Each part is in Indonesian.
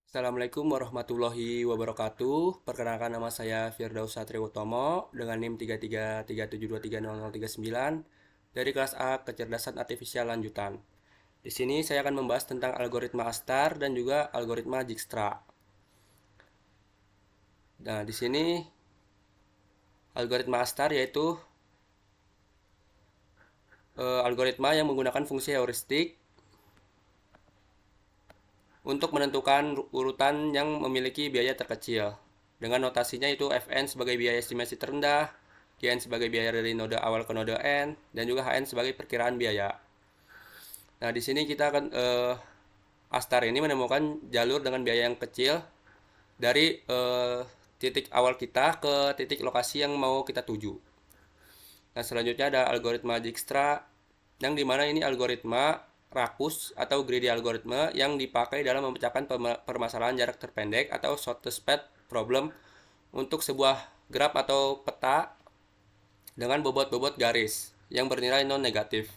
Assalamualaikum warahmatullahi wabarakatuh. Perkenalkan, nama saya Firdaus Satrio Utomo dengan NIM 3337230039 dari kelas A Kecerdasan Artifisial Lanjutan. Di sini saya akan membahas tentang algoritma Astar dan juga algoritma Dijkstra. Nah, di sini algoritma Astar yaitu algoritma yang menggunakan fungsi heuristik untuk menentukan urutan yang memiliki biaya terkecil. Dengan notasinya itu Fn sebagai biaya estimasi terendah, Gn sebagai biaya dari node awal ke node n, dan juga Hn sebagai perkiraan biaya. Nah, di sini kita akan Astar ini menemukan jalur dengan biaya yang kecil dari titik awal kita ke titik lokasi yang mau kita tuju. Nah, selanjutnya ada algoritma Dijkstra, yang dimana ini algoritma rakus atau greedy algoritma yang dipakai dalam memecahkan permasalahan jarak terpendek atau shortest path problem untuk sebuah graf atau peta dengan bobot-bobot garis yang bernilai non negatif.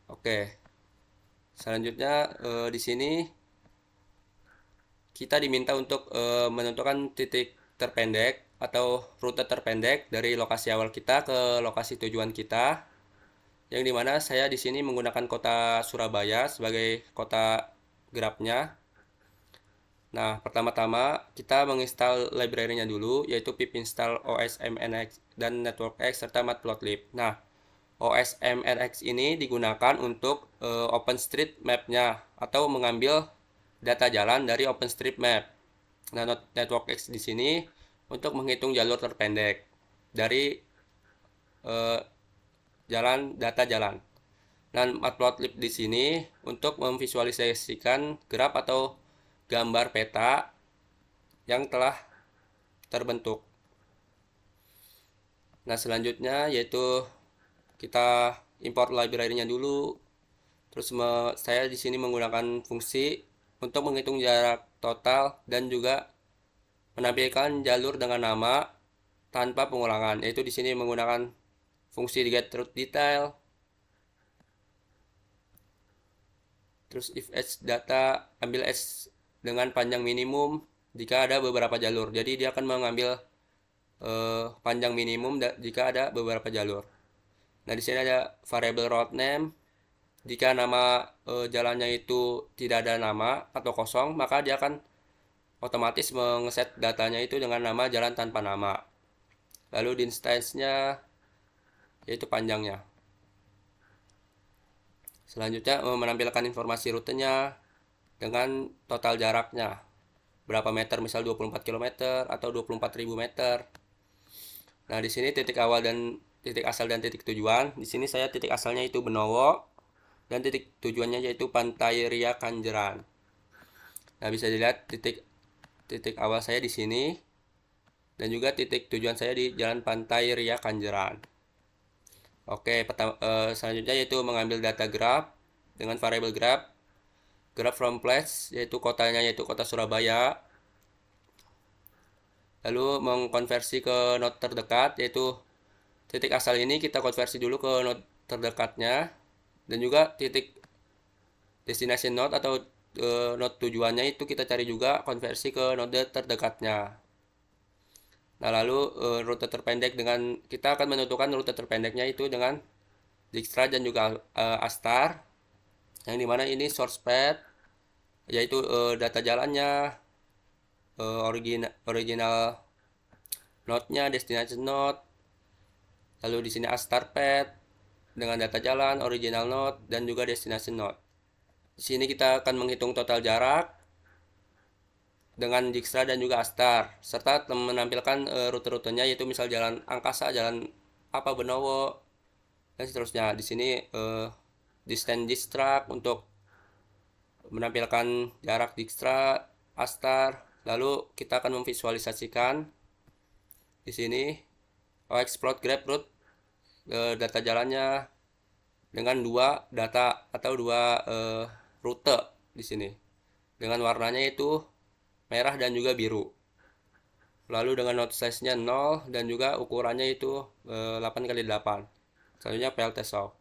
Oke, selanjutnya di sini kita diminta untuk menentukan titik terpendek atau rute terpendek dari lokasi awal kita ke lokasi tujuan kita, yang dimana saya di sini menggunakan kota Surabaya sebagai kota grafnya. Nah, pertama-tama kita menginstal library-nya dulu, yaitu pip install OSMNX dan NetworkX serta Matplotlib. Nah, OSMNX ini digunakan untuk OpenStreetMap-nya atau mengambil data jalan dari OpenStreetMap. Nah, NetworkX di sini untuk menghitung jalur terpendek dari data jalan. Dan Matplotlib di sini untuk memvisualisasikan graf atau gambar peta yang telah terbentuk. Nah, selanjutnya yaitu kita import library-nya dulu. Terus saya di sini menggunakan fungsi untuk menghitung jarak total dan juga menampilkan jalur dengan nama tanpa pengulangan. Yaitu di sini menggunakan fungsi get route detail. Terus if edge data, ambil edge dengan panjang minimum jika ada beberapa jalur. Jadi dia akan mengambil panjang minimum jika ada beberapa jalur. Nah, di sini ada variable route name. Jika nama jalannya itu tidak ada nama atau kosong, maka dia akan otomatis mengeset datanya itu dengan nama jalan tanpa nama. Lalu di instance-nya yaitu panjangnya. Selanjutnya menampilkan informasi rutenya dengan total jaraknya. Berapa meter, misal 24 km atau 24.000 meter. Nah, di sini titik awal dan titik asal dan titik tujuan. Di sini saya titik asalnya itu Benowo dan titik tujuannya yaitu Pantai Ria Kanjeran. Nah, bisa dilihat titik awal saya di sini dan juga titik tujuan saya di Jalan Pantai Ria Kanjeran. Oke, selanjutnya yaitu mengambil data graph dengan variable graph from place, yaitu kotanya yaitu kota Surabaya. Lalu mengkonversi ke node terdekat, yaitu titik asal ini kita konversi dulu ke node terdekatnya, dan juga titik destination node atau node tujuannya itu kita cari juga konversi ke node terdekatnya. Nah, lalu rute terpendek dengan kita akan menentukan rute terpendeknya itu dengan Dijkstra dan juga Astar, yang dimana ini source path yaitu data jalannya, original node-nya, destination node. Lalu di sini Astar path dengan data jalan, original node dan juga destination node. Di sini kita akan menghitung total jarak dengan Dijkstra dan juga Astar, serta menampilkan rute-rutenya, yaitu misal jalan Angkasa, jalan apa Benowo dan seterusnya. Di sini distance Dijkstra untuk menampilkan jarak Dijkstra, Astar. Lalu kita akan memvisualisasikan di sini explode graph route data jalannya dengan dua data atau dua rute di sini dengan warnanya itu merah dan juga biru. Lalu dengan node size-nya 0 dan juga ukurannya itu 8x8. Selanjutnya PLT solve.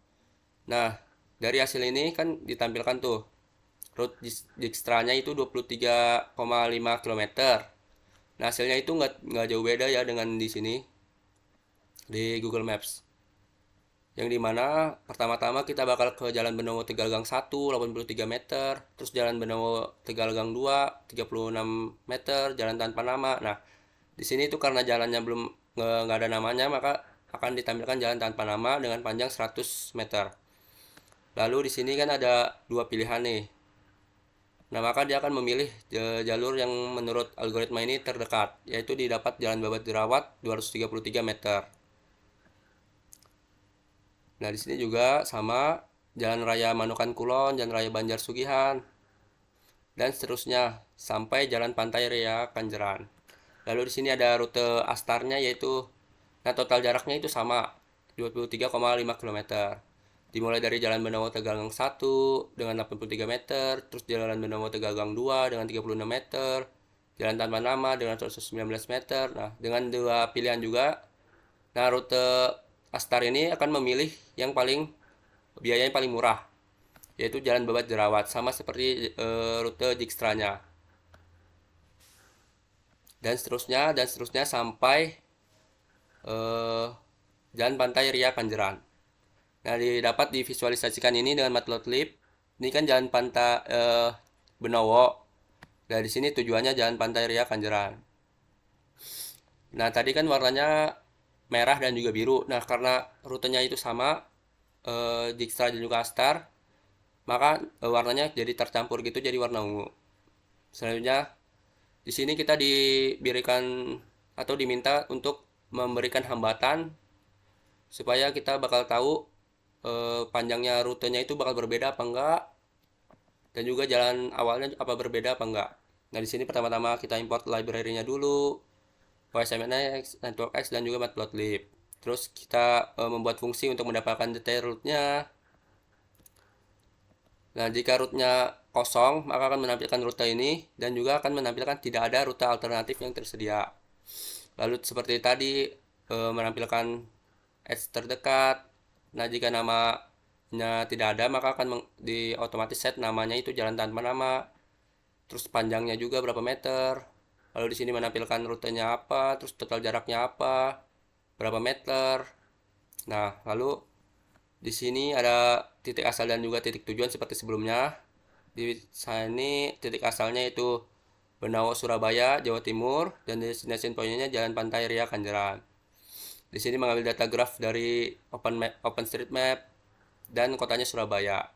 Nah, dari hasil ini kan ditampilkan tuh Rute Dijkstranya itu 23,5 km. Nah, hasilnya itu nggak jauh beda ya dengan di sini di Google Maps. Yang dimana pertama-tama kita bakal ke Jalan Benowo Tegal Gang 1 83 meter, terus Jalan Benowo Tegal Gang 2 36 meter, jalan tanpa nama. Nah, di sini itu karena jalannya belum nggak ada namanya, maka akan ditampilkan jalan tanpa nama dengan panjang 100 meter. Lalu di sini kan ada dua pilihan nih. Nah, maka dia akan memilih jalur yang menurut algoritma ini terdekat, yaitu didapat Jalan Babat Jerawat 233 meter. Nah, di sini juga sama Jalan Raya Manukan Kulon, Jalan Raya Banjar Sugihan, dan seterusnya sampai Jalan Pantai Ria Kanjeran. Lalu di sini ada rute Astarnya yaitu total jaraknya itu sama 23,5 km. Dimulai dari Jalan Benowo Tegagang 1 dengan 83 meter, terus Jalan Benowo Tegagang 2 dengan 36 meter, Jalan Tanpa Nama dengan 119 meter. Nah, dengan dua pilihan juga, nah rute Astar ini akan memilih yang biayanya paling murah, yaitu Jalan Babat Jerawat, sama seperti rute Dijkstranya. Dan seterusnya sampai eh, Jalan Pantai Ria Panjeran. Nah, dapat divisualisasikan ini dengan Matplotlib. Ini kan Jalan Pantai Benowo. Nah, di sini tujuannya Jalan Pantai Ria Kanjeran. Nah, tadi kan warnanya merah dan juga biru. Nah, karena rutenya itu sama, Dijkstra dan juga Astar, maka warnanya jadi tercampur gitu, jadi warna ungu. Selanjutnya, di sini kita diberikan atau diminta untuk memberikan hambatan supaya kita bakal tahu panjangnya rutenya itu bakal berbeda apa enggak, dan juga jalan awalnya apa berbeda apa enggak. Nah, di sini pertama-tama kita import library-nya dulu, OSMNX, NetworkX, dan juga Matplotlib. Terus kita membuat fungsi untuk mendapatkan detail route-nya. Nah, jika route-nya kosong, maka akan menampilkan rute ini dan juga akan menampilkan tidak ada rute alternatif yang tersedia. Lalu seperti tadi menampilkan edge terdekat. Nah, jika namanya tidak ada, maka akan di otomatis set namanya itu jalan tanpa nama. Terus panjangnya juga berapa meter. Lalu di sini menampilkan rutenya apa, terus total jaraknya apa, berapa meter. Nah, lalu di sini ada titik asal dan juga titik tujuan seperti sebelumnya. Di sini titik asalnya itu Benowo Surabaya, Jawa Timur, dan destination point-nya Jalan Pantai Ria Kanjeran. Di sini mengambil data graf dari OpenStreetMap dan kotanya Surabaya.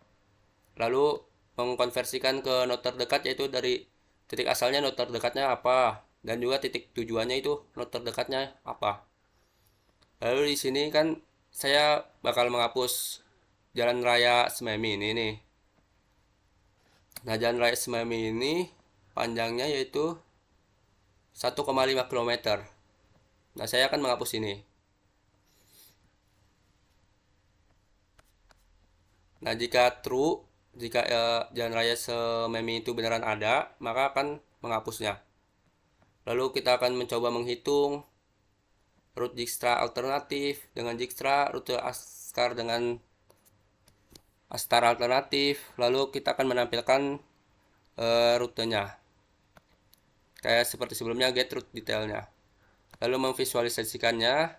Lalu mengkonversikan ke not terdekat, yaitu dari titik asalnya not terdekatnya apa, dan juga titik tujuannya itu not terdekatnya apa. Lalu di sini kan saya bakal menghapus Jalan Raya Sememi ini nih. Nah, Jalan Raya Sememi ini panjangnya yaitu 1,5 km. Nah, saya akan menghapus ini. Nah, jika true, jika Jalan Raya Sememi itu beneran ada, maka akan menghapusnya. Lalu kita akan mencoba menghitung rute Dijkstra alternatif dengan Dijkstra, rute Astar dengan Astar alternatif. Lalu kita akan menampilkan rutenya kayak seperti sebelumnya, get route detailnya. Lalu memvisualisasikannya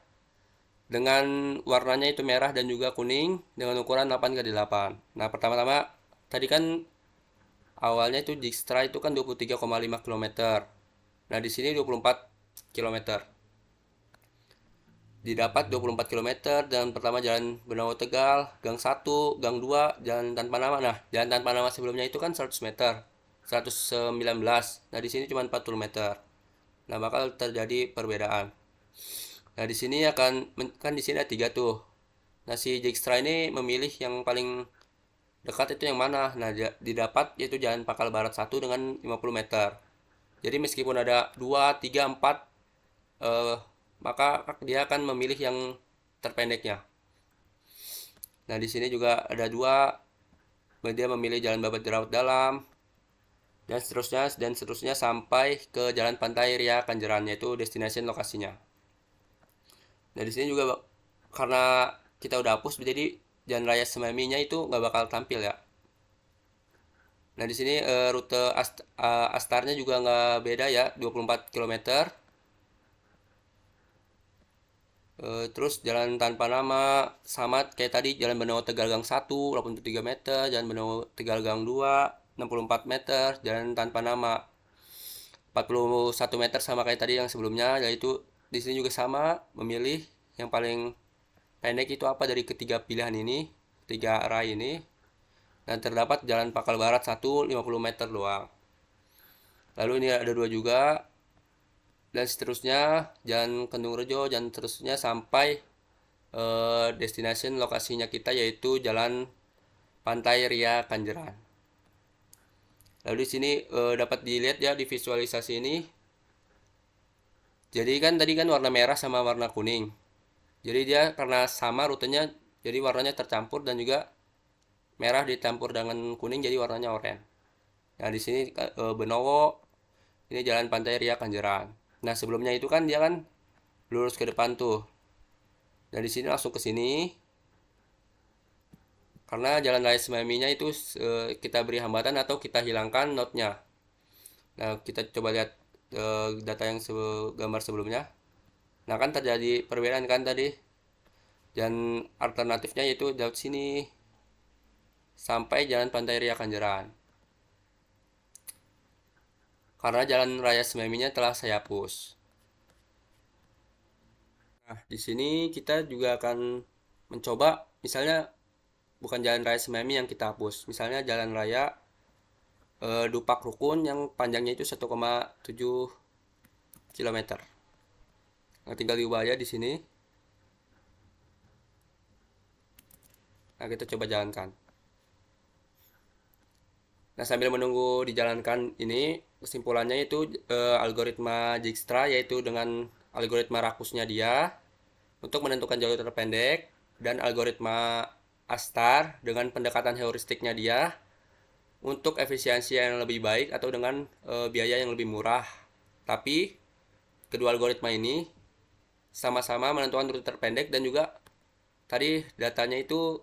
dengan warnanya itu merah dan juga kuning dengan ukuran 8x8. Nah, pertama-tama tadi kan awalnya itu Dijkstra itu kan 23,5 km. Nah, di sini 24 km. Didapat 24 km dan pertama Jalan Benowo Tegal, Gang 1, Gang 2, Jalan Tanpa Nama. Nah, Jalan Tanpa Nama sebelumnya itu kan 100 meter, 119. Nah, di sini cuma 40 meter. Nah, bakal terjadi perbedaan. Nah, di sini kan di sini ada 3 tuh. Nah, si Dijkstra ini memilih yang paling dekat itu yang mana? Nah, didapat yaitu Jalan Pakal Barat 1 dengan 50 meter. Jadi meskipun ada 2, 3, 4 maka dia akan memilih yang terpendeknya. Nah, di sini juga ada 2, dia memilih Jalan Babat Jerawat Dalam, dan seterusnya sampai ke Jalan Pantai Ria Kanjeran, yaitu destination lokasinya. Nah, di sini juga karena kita udah hapus, jadi Jalan Raya Sememinya itu nggak bakal tampil ya. Nah, di sini rute Astarnya juga nggak beda ya, 24 km. Terus jalan tanpa nama sama kayak tadi, Jalan Benowo Tegalgang 1 83 meter, Jalan Benowo Tegalgang 2 64 meter, jalan tanpa nama 41 meter sama kayak tadi yang sebelumnya, yaitu di sini juga sama memilih yang paling pendek itu apa dari ketiga pilihan ini, tiga arah ini. Dan terdapat Jalan Pakal Barat 1 50 meter doang. Lalu ini ada dua juga, dan seterusnya Jalan Kendung Rejo, dan seterusnya sampai destination lokasinya kita, yaitu Jalan Pantai Ria Kanjeran. Lalu di sini dapat dilihat ya di visualisasi ini. Jadi kan tadi kan warna merah sama warna kuning. Jadi dia karena sama rutenya, jadi warnanya tercampur, dan juga merah dicampur dengan kuning jadi warnanya oranye. Nah, di sini Benowo, ini Jalan Pantai Ria Kanjeran. Nah, sebelumnya itu kan dia kan lurus ke depan tuh. Dan di sini langsung ke sini. Karena Jalan Raya Sememinya itu kita beri hambatan atau kita hilangkan notnya. Nah, kita coba lihat data yang gambar sebelumnya. Nah, kan terjadi perbedaan kan tadi. Dan alternatifnya yaitu dari sini sampai Jalan Pantai Ria Kanjeran. Karena Jalan Raya Sememinya telah saya hapus. Nah, di sini kita juga akan mencoba misalnya bukan Jalan Raya Sememi yang kita hapus. Misalnya Jalan Raya Dupak Rukun yang panjangnya itu 1,7 km. Nah, tinggal diubah aja di sini. Nah, kita coba jalankan. Nah, sambil menunggu dijalankan ini, kesimpulannya itu algoritma Dijkstra, yaitu dengan algoritma rakusnya dia untuk menentukan jalur terpendek, dan algoritma Astar dengan pendekatan heuristiknya dia untuk efisiensi yang lebih baik atau dengan biaya yang lebih murah. Tapi kedua algoritma ini sama-sama menentukan rute terpendek, dan juga tadi datanya itu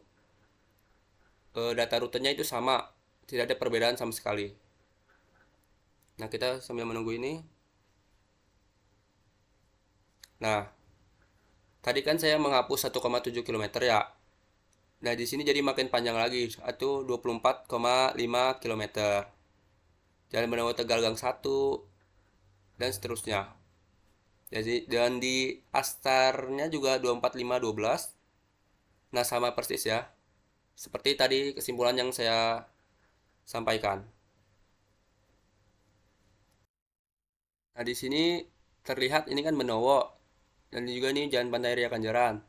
data rutenya itu sama, tidak ada perbedaan sama sekali. Nah, kita sambil menunggu ini. Nah, tadi kan saya menghapus 1,7 km ya. Nah, di sini jadi makin panjang lagi, atau 24,5 km. Jalan Benowo Tegalgang 1 dan seterusnya. Jadi dan di Astarnya juga 24512. Nah, sama persis ya. Seperti tadi kesimpulan yang saya sampaikan. Nah, di sini terlihat ini kan Benowo, dan juga ini Jalan Pantai Ria Kanjeran.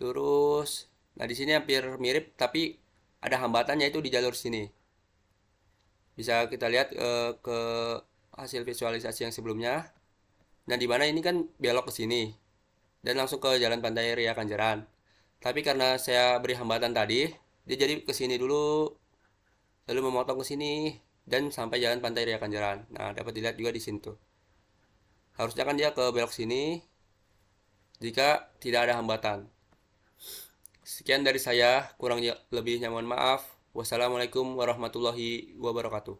Lurus. Nah, di sini hampir mirip, tapi ada hambatannya itu di jalur sini. Bisa kita lihat ke hasil visualisasi yang sebelumnya. Nah, di mana ini kan belok ke sini dan langsung ke Jalan Pantai Ria Kanjeran. Tapi karena saya beri hambatan tadi, dia jadi ke sini dulu, lalu memotong ke sini dan sampai Jalan Pantai Ria Kanjeran. Nah, dapat dilihat juga di sini tuh. Harusnya kan dia ke belok sini jika tidak ada hambatan. Sekian dari saya, kurang lebihnya mohon maaf. Wassalamualaikum warahmatullahi wabarakatuh.